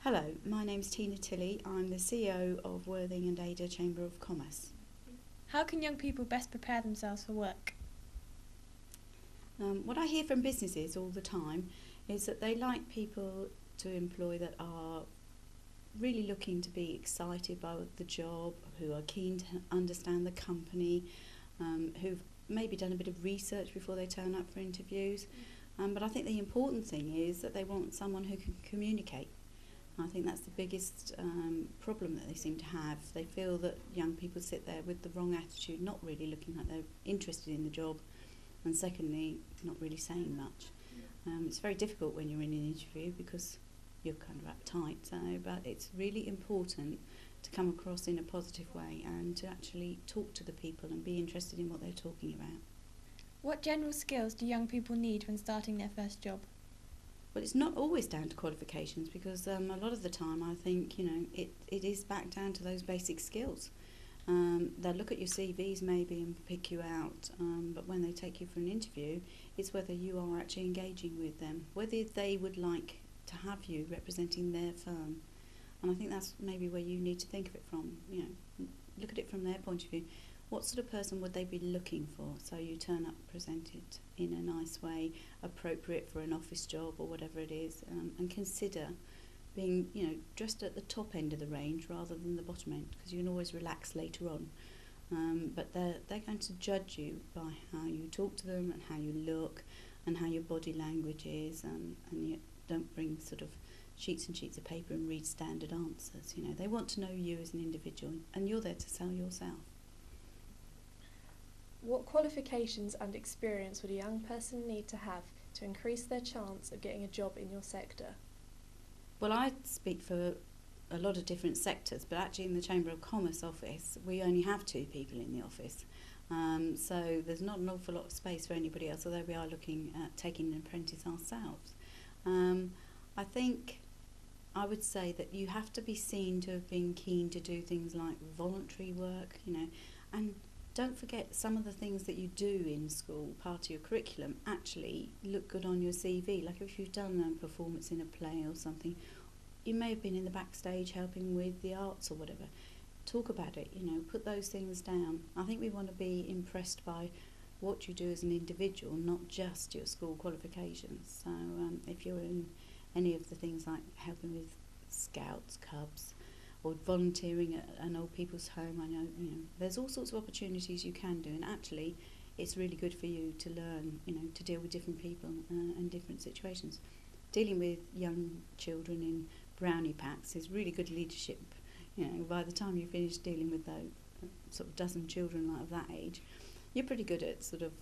Hello, my name's Tilley. I'm the CEO of Worthing and Adur Chamber of Commerce. How can young people best prepare themselves for work? What I hear from businesses all the time is that they like people to employ that are really looking to be excited by the job, who are keen to understand the company, who've maybe done a bit of research before they turn up for interviews. But I think the important thing is that they want someone who can communicate. I think that's the biggest problem that they seem to have. They feel that young people sit there with the wrong attitude, not really looking like they're interested in the job, and secondly, not really saying much. It's very difficult when you're in an interview because you're kind of uptight, but it's really important to come across in a positive way and to actually talk to the people and be interested in what they're talking about. What general skills do young people need when starting their first job? Well, it's not always down to qualifications because a lot of the time I think, it is back down to those basic skills. They'll look at your CVs maybe and pick you out, but when they take you for an interview, it's whether you are actually engaging with them, whether they would like to have you representing their firm. And I think that's maybe where you need to think of it from, look at it from their point of view. What sort of person would they be looking for? So you turn up presented in a nice way, appropriate for an office job or whatever it is, and consider being, dressed at the top end of the range rather than the bottom end, because you can always relax later on. But they're going to judge you by how you talk to them and how you look and how your body language is, and you don't bring sort of sheets and sheets of paper and read standard answers. They want to know you as an individual, and you're there to sell yourself. What qualifications and experience would a young person need to have to increase their chance of getting a job in your sector? Well, I speak for a lot of different sectors, but actually in the Chamber of Commerce office, we only have 2 people in the office. So there's not an awful lot of space for anybody else, although we are looking at taking an apprentice ourselves. I think I would say that you have to be seen to have been keen to do things like voluntary work, and don't forget some of the things that you do in school, part of your curriculum, actually look good on your CV. Like if you've done a performance in a play or something, you may have been in the backstage helping with the arts or whatever. Talk about it, put those things down. I think we want to be impressed by what you do as an individual, not just your school qualifications. So if you're in any of the things like helping with scouts, cubs, or volunteering at an old people's home, I know, there's all sorts of opportunities you can do, and actually it's really good for you to learn, to deal with different people and different situations. Dealing with young children in brownie packs is really good leadership. By the time you finish dealing with those sort of dozen children of that age, you're pretty good at sort of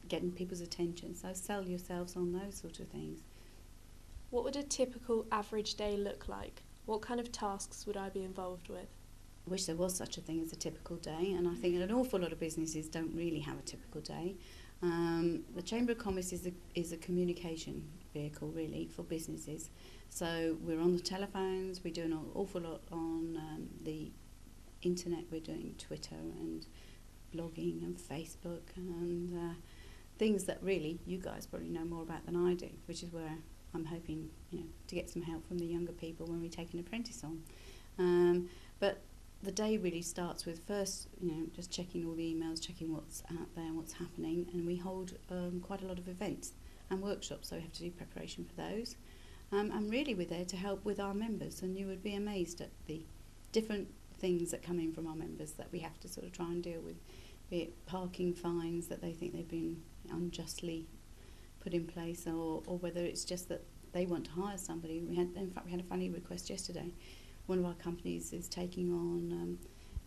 getting people's attention. So sell yourselves on those sort of things. What would a typical average day look like? What kind of tasks would I be involved with? I wish there was such a thing as a typical day, and I think an awful lot of businesses don't really have a typical day. The Chamber of Commerce is a communication vehicle really for businesses. So we're on the telephones, we do an awful lot on the internet, we're doing Twitter and blogging and Facebook and things that really you guys probably know more about than I do, which is where I'm hoping, to get some help from the younger people when we take an apprentice on. But the day really starts with first, just checking all the emails, checking what's out there and what's happening, and we hold quite a lot of events and workshops, so we have to do preparation for those. And really we're there to help with our members, and you would be amazed at the different things that come in from our members that we have to sort of try and deal with, be it parking fines that they think they've been unjustly put in place, or whether it's just that they want to hire somebody. We had a funny request yesterday. One of our companies is taking on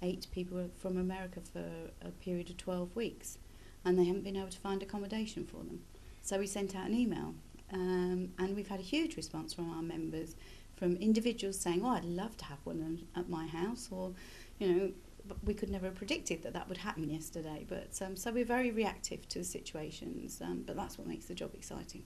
8 people from America for a period of 12 weeks, and they haven't been able to find accommodation for them. So we sent out an email, and we've had a huge response from our members, from individuals saying, I'd love to have one at my house, or, but we could never have predicted that would happen yesterday. But so we're very reactive to the situations, but that's what makes the job exciting.